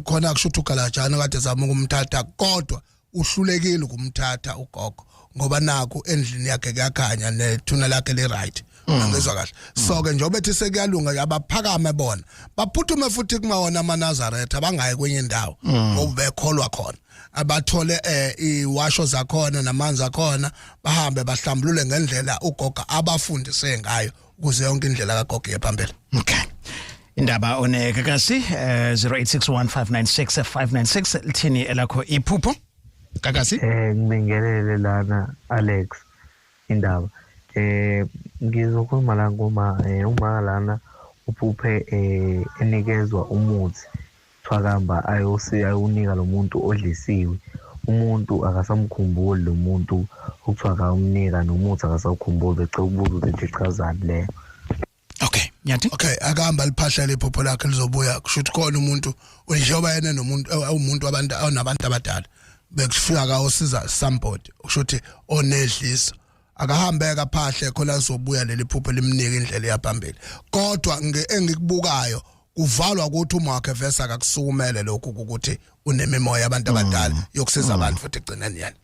Khona kushuthi ugalajana kade zama ukumthatha, kodwa uhlulekile ukumthatha ugogo ngoba naku endlini yakhe kuyakhanya nethuna lakhe le right. Ngizwa kahle. So ke njobe ethi sekuyalunga abaphakame bona. Baphuthume futhi kumawona amaNazaretha abangayi kwenye indawo ngoba bekholwa khona. Abathole iwasho zakhona namanzi akhona, bahambe bahlambulule ngendlela ugogo abafundise ngayo ukuze yonke indlela kagogo yephambili. Okay. Indaba one Gagasi 0861596596 lithini elakho iphupho Gagasi? Ngibingelele lana Alex indaba. Ngizokhuluma la ngoma uma lana uphuphe enikezwa umuthi thwakamba ayunika lo muntu odlisiwe. Umuntu akasamkhumbuli lo muntu ukuthiwa umnika nomuthi akasakhumbuli, becela ukubuza ukuthi ichazani le. Okay, Nyathi? Okay, akahamba liphahla lephupho lakhe lizobuya kushuthi khona umuntu njengoba yena nomuntu umuntu nabantu abadala bekufika kawusiza somebody kushuthi onedliso akahambeka phahle khona lizobuya leli phupho limnika indlela yaphambili. Kodwa engikubukayo uvalwa ukuthi umakhe vese akakusukumele lokho ukuthi unemimoya abantu abadala yokusiza abantu futhi egcineni yana.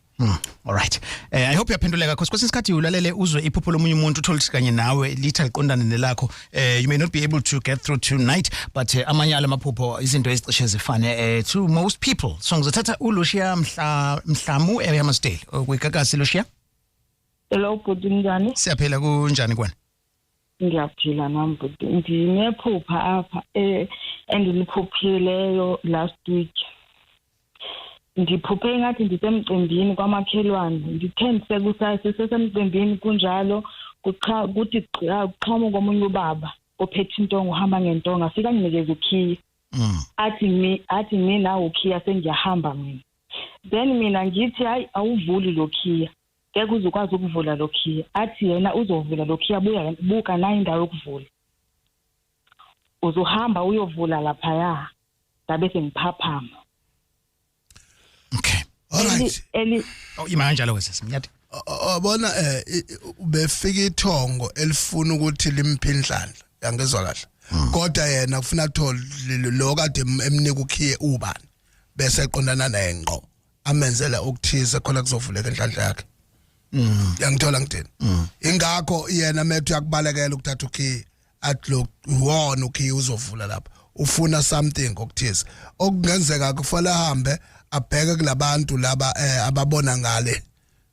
All right. I hope yaphenduleka because kwesinye isikhathi ulalele uzwe iphupho lomunye umuntu uthola kanye nawe litha liqondane nelakho. You may not be able to get through tonight, but amanye alamaphupho izinto ezicishe zifane to most people. So ngizothatha uLucia Mhlamu eyamasdale kwiGagasi. Lucia. Hello bhuti, njani? Siyaphela kunjani kwana? Ngiyaphila nami bhuti. Nginephupha apha engiliphuphileyo last week. Ngiphuphe ngathi ndisemcimbini kwamakhelwane, ngithembise kusasesemcimbini kunjalo kuthi qhamuka omunye ubaba ophethe intonga uhamba ngentonga afika nginikeza ukhiya. Athi mina ukhiya sengiyahamba mina. Then mina ngithi hayi awuvuli lokhiya. Ngeke uzokwazi ukuvula lokhiya. Athi yena uzovula lokhiya buka nayo indawo yokuvula. Uzohamba uyovula lapha ya. Ngabe sengiphaphama. Okay. All right. Imanje lo wesisi Mnyati. Bona ubefika ithongo elifuna ukuthi limphindlandla. Yangezwa kahle. Kodwa yena kufuna thola lo kade emnika ukhiye ubani. Bese eqondana naye ngqo. Amenzela ukuthiza khona kuzovuleka endlandla yakhe. Yangithola ngithini? Ingakho yena methu yakubalekela ukuthatha ukhiye. Athi lo wona ukhiye uzovula lapha. Ufuna something okuthiza. Okungenzeka kufanele ahambe abheke kulabantu laba ababona ngale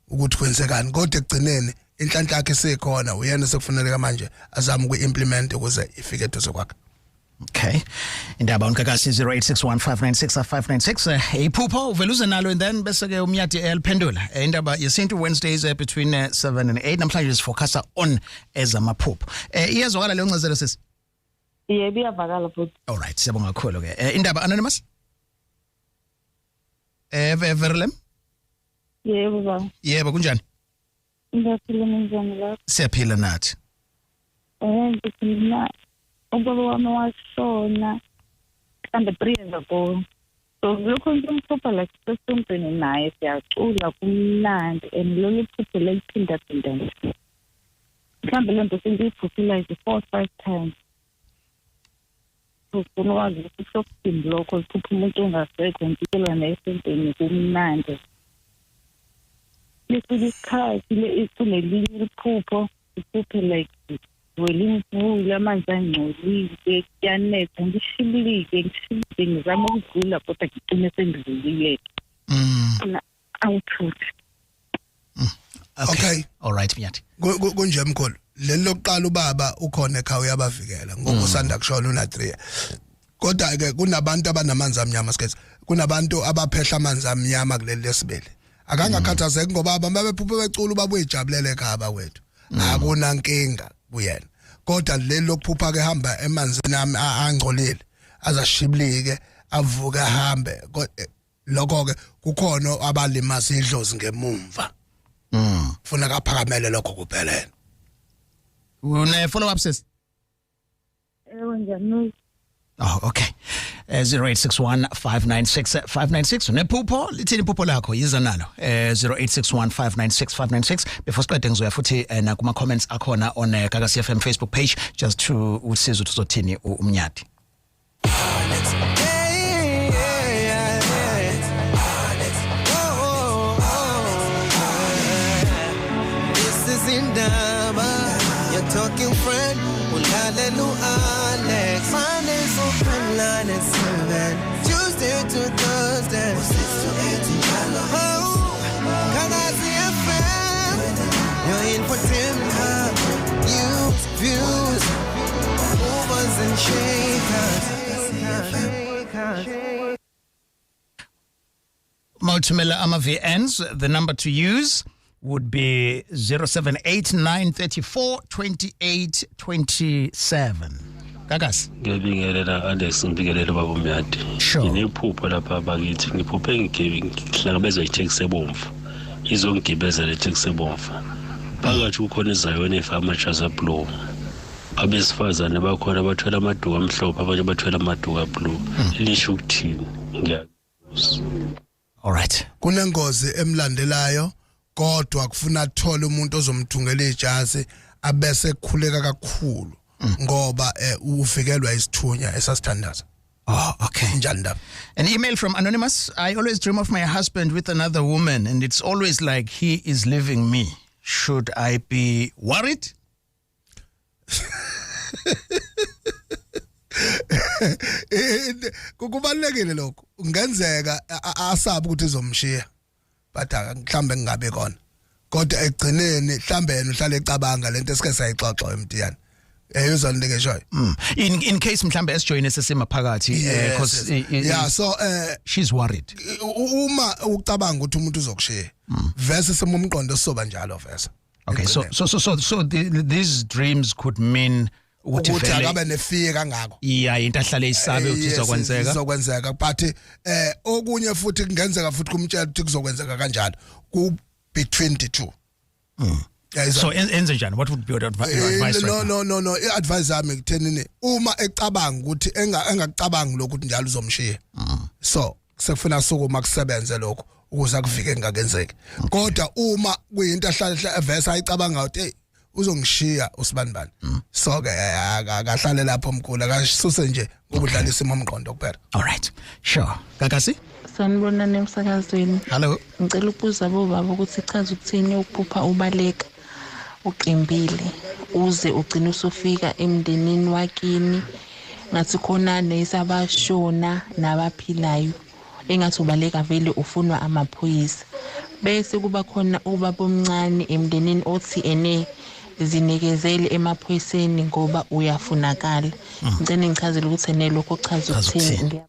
ukuthi kwenzekani, kodwa egcineni inhlanhla yakhe sekhona uyena sekufanele manje azama ukuimplement ukuze ifike eduze kwakhe. Okay. Indaba uNkakasi 0861596596 iphupho uveluze nalo and then bese ke umnyati eliphendula. Indaba yesintu Wednesdays between 7 and 8 namhlanje sifocusa on ezamaphupho. Iyazwakala leyo ncazelo sisi? Yebo iyavakala futhi. All right, siyabonga kakhulu ke. Indaba anonymous? Verlem? Yebo baba. Yebo kunjani? Ngiyaphila njani lapho? Siyaphila nathi. Ngiphila. Ubaba wami washona mhlambe 3 years ago. So lokho ngimphupha like sesonto naye siyacula kumnandi and lolu phupho leliphinda phinda. Mhlambe lento sengiyiphuphila like 4-5 times. So kunokwazi ukuthi sokuphinde lokho liphupha umuntu ongasekho ngikela nesontweni kumnandi. Isikhathi lesingelinye liphupho iphupho like welimvula amanzi angcolile kuyanetha ngishilike ngizama ukudlula kodwa ngicine sengidlulile awuthuthi. Okay, all right Mnyathi. Kunje mkhulu leli lokuqala ubaba ukhona ekhaya uyabavikela ngokusanda kushona una 3. Kodwa ke kunabantu abanamanzi amnyama sikhethe kunabantu abaphehla amanzi amnyama kuleli lesibili. Akangakhathazeki ngoba babephuphe becula babuye ijabulele ekhaya bawethu. Akuna nkinga kuyena. Kodwa leli lokuphupha ke hamba emanzini angcolile azashibilike avuke ahambe lokho ke kukhona abalimasa idlozi ngemumva. Funa kaphakamele lokho kuphelele. Une follow up sis? Njani? Oh, okay. 0861-596-596. Unephupho, lithini iphupho lakho yiza nalo. 0861-596-596. Before siqede ngizoya futhi na kuma comments akhona on Gagasi FM Facebook page just to usiza ukuthi uzothini uMnyathi. This is Indaba, your talking friend. Alex. Mondays open 9 and 7. Tuesday to Thursday. 6 to 8 in Jalo. Oh, Gagasi FM. You're in for Timber. News, views, movers and shakers. Multimilla Amavi ends. The number to use would be 0789342827. Gagas. Ngiyabingelela Alex ngibingelela baba Mnyathi. Nginephupho lapha bakithi ngiphuphe ngihlangabezwa itaxi ebomvu. Izongibezela itaxi ebomvu. Phakathi kukhona izayona efama Chaza Blue. Abesifazane bakhona abathwala amaduka amhlophe abanye bathwala amaduka blue. Lisho ukuthini? Ngiyakuzwa. All right. Kunengozi emlandelayo. Kodwa kufuna thola umuntu ozomthungela ijazi abese khuleka kakhulu ngoba ufikelwa isithunya esasithandaza. Oh, okay. An email from Anonymous. I always dream of my husband with another woman and it's always like he is leaving me. Should I be worried? Kubalekile lokho. Ungenzeka asabe ukuthi izomshiya. But mhlambe ngingabe khona. Kodwa egcineni mhlambe yena uhlale ecabanga lento esike sayixoxa emntiyana. Uzonike shoyo. In case mhlambe esijoyine sesemaphakathi because yeah, so she's worried. Uma ucabanga ukuthi umuntu uzokushiya. Verse semumqondo soba njalo verse. Okay, so these dreams could mean ukuthi akabe nefear kangako. Yeah, into ahlale isabe ukuthi izokwenzeka but okunye futhi kungenzeka futhi kumtshela ukuthi kuzokwenzeka kanjalo ku between the two. So enze njani, what would be your advice? No, i-advice yami ngithenini uma ecabanga ukuthi engakucabangi lokho ukuthi njalo uzomshiya. So sekufuna sokuma kusebenze lokho ukuze akuvike ngakenzeke. Kodwa uma kuyinto ahlala verse ayicabanga ukuthi uzongishiya usibanibani. So ke akahlale lapho mkhulu akasuse nje ngobudlalisa imomqondo kuphela. All right. Sure. Gagasi? Sanibona nemsakazweni. Hello. Ngicela ukubuza bobaba ukuthi chaza ukuthini ukuphupha ubaleka uqimbile uze ugcine usufika emndenini wakini ngathi khona nesabashona nabaphilayo engathi ubaleka vele ufunwa amaphoyisa bese kuba khona ubaba omncane emndenini othi ene zinikezele emaphoyiseni ngoba uyafunakala. Ngicela ngichazele ukuthi nelokho chaza ukuthini.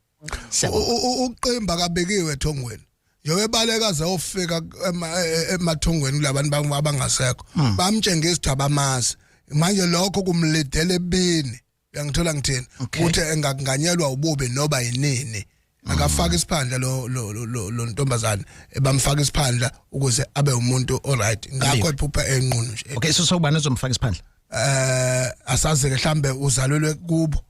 Uqimba kabekiwe ethongweni. Yowebaleka zayofika emathongweni kulabantu abangasekho. Bamtshenge isithaba amazi. Manje lokho kumledele ebini. Uyangithola ngithini? Ukuthi engakunganyelwa ububi noba yinini. akafaka isiphandla lo ntombazana bamfaka isiphandla ukuze abe umuntu alright ngakho iphupha enqunu nje. Okay, so sobani uzomfaka isiphandla? Asazi ke mhlambe uzalelwe kubo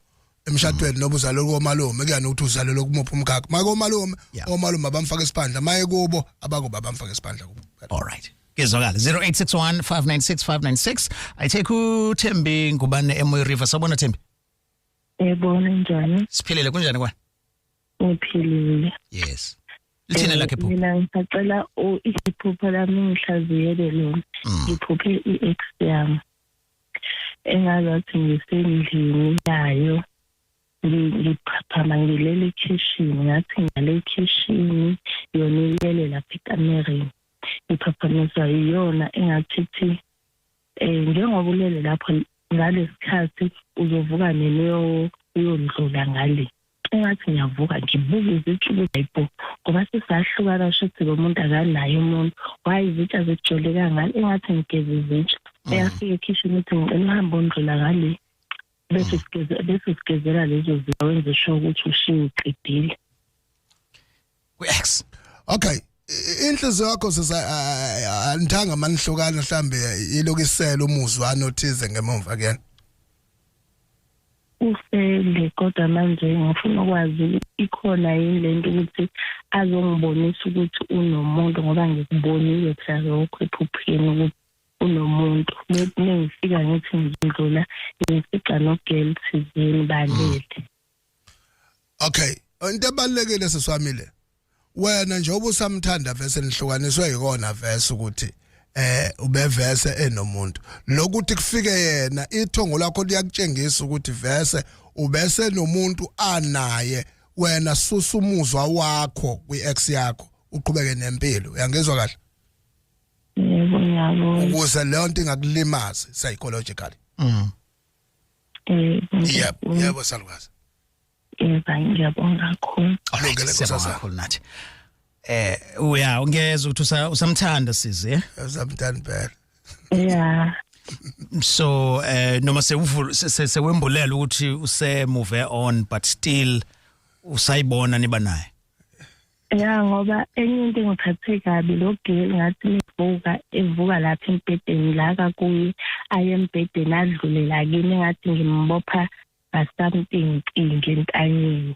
emshadweni noba uzalelwe komalume kuyani ukuthi uzalelwe kumuphi umkhakha manje komalume omalume abamfaka isiphandla maye kubo abakuba bamfaka isiphandla kubo. Alright. Kezwakala 0861596596 ayithe uThembi ngubane eMoyo River. Sabona Thembi? Yebona njani? Siphilile kunjani kwa? Uphilile. Yes. Lithina lakhe phupho. Mina ngisacela iphupho lami ngihlaziyele lona. Ngiphuphe i-ex yami. Engazathi ngisendlini yayo. Ngiphaphama ngilele kitchen ngathi ngale kitchen yona ilele lapha ekamereni. Iphaphamisa iyona engathithi njengoba ulele lapho ngalesikhathi uzovuka neleyo uyondlula ngale. Engathi ngiyavuka ngibuka izitshubo zayipo ngoba sisahlukana shothi lo muntu akanayo umuntu wayizitsha zijoleka ngale engathi ngigeze izitsha eyafika ekitchen uthi ngicela uhambe ondlula ngale bese sigezela lezo zinto wenze sure ukuthi ushiye uqedile. Ku-X. Okay. Inhliziyo yakho andithanga manihlukana mhlambe ilokisela umuzwana othize ngemumva kuyena. Ufele kodwa manje ngifuna ukwazi ikhona yini lento ukuthi azongibonisa ukuthi unomuntu ngoba ngikubonile phela lokho ephupheni ukuthi unomuntu. Ngifika ngithi ngidlula ngifika nogel thizini balele. Okay, into ebalekile seswamile. Wena njengoba usamthanda vese nihlukaniswe yikona vese ukuthi ubevese enomuntu lokuthi kufike yena ithongo lakho liyakutshengisa ukuthi vese ubese nomuntu anaye wena susa umuzwa wakho kwi-ex yakho uqhubeke nempilo. Uyangizwa kahle? Yebo ngiyabona. Ukuze leyo nto ingakulimazi psychologically. Yebo salukwazi. Ngiyabonga kakhulu. Kakhulu nathi. Uya ungeza ukuthi usamthanda size usamthanda phela. Yeah. So noma sewembulela ukuthi use move on but still usayibona niba naye. Yeah, ngoba enye into engiphathe kabi logeli ngathi evuka lapha empedeni la kakuyi ayembedeni adlulela kini ngathi ngimbopha something entanyeni.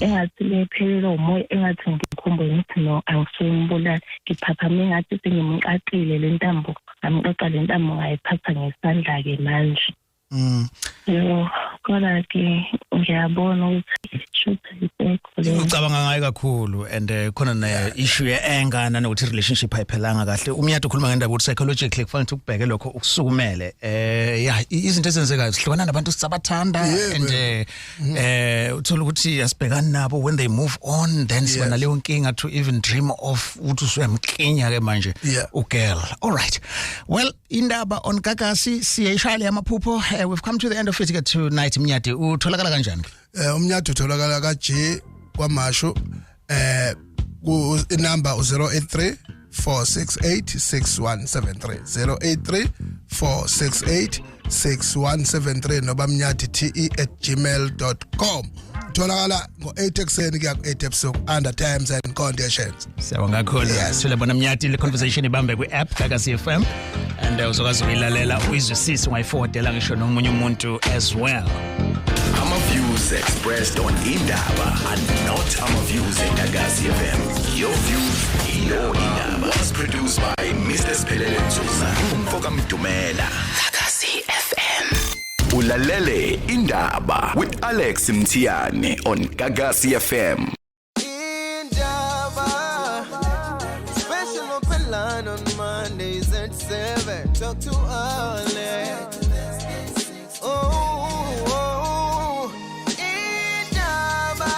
Engathi lephelele umoya engathi ngikhumbule ukuthi no angisembona ngiphaphame ngathi sengimqaqile le ntambo amqaqa le ntambo ngayiphatha ngesandla ke manje. Yebo kodwa ke ngiyabona ukuthi shothi isekhole. Ucabanga ngayo kakhulu and khona na issue ye-anger nanokuthi relationship ayiphelanga kahle. Umnyati ukhuluma ngendaba ukuthi psychologically kufanele ukubheke lokho ukusukumele. Izinto ezenzekayo sihlukana nabantu sisabathanda and uthola ukuthi asibhekani nabo when they move on then siba naleyo nkinga to even dream of ukuthi usuyamklinya ke manje ugirl. All right. Well, indaba on Kakasi siyayishaya amaphupho. We've come to the end of it tonight. Mnyati utholakala kanjani? Umnyati utholakala ka G kwaMashu inumber 083 468 6173 083 468 6173 noba mnyati@gmail.com. Tholakala ngo8 ekseni kuya ku8 ebusuku under terms and conditions. Siyabonga kakhulu. Sithole bona Mnyati le conversation ibambe ku-app Kakasi FM and uzokwazi ukuyilalela uyizwisise ungayifowardela ngisho nomunye umuntu as well. Ama views expressed on Indaba and not Ama views at Kakasi FM. Your views, your Indaba was produced by Mr. Spelele Nzuza Umfoka Mdumela. Kakasi FM. Ulalele Indaba with Alex Mtiane on Kakasi FM. Indaba, special open line on Mondays at 7. Talk to Alex. Oh, Indaba,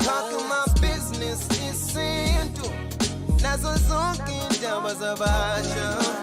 talking my business is simple. Nazo zonke indaba zabasha.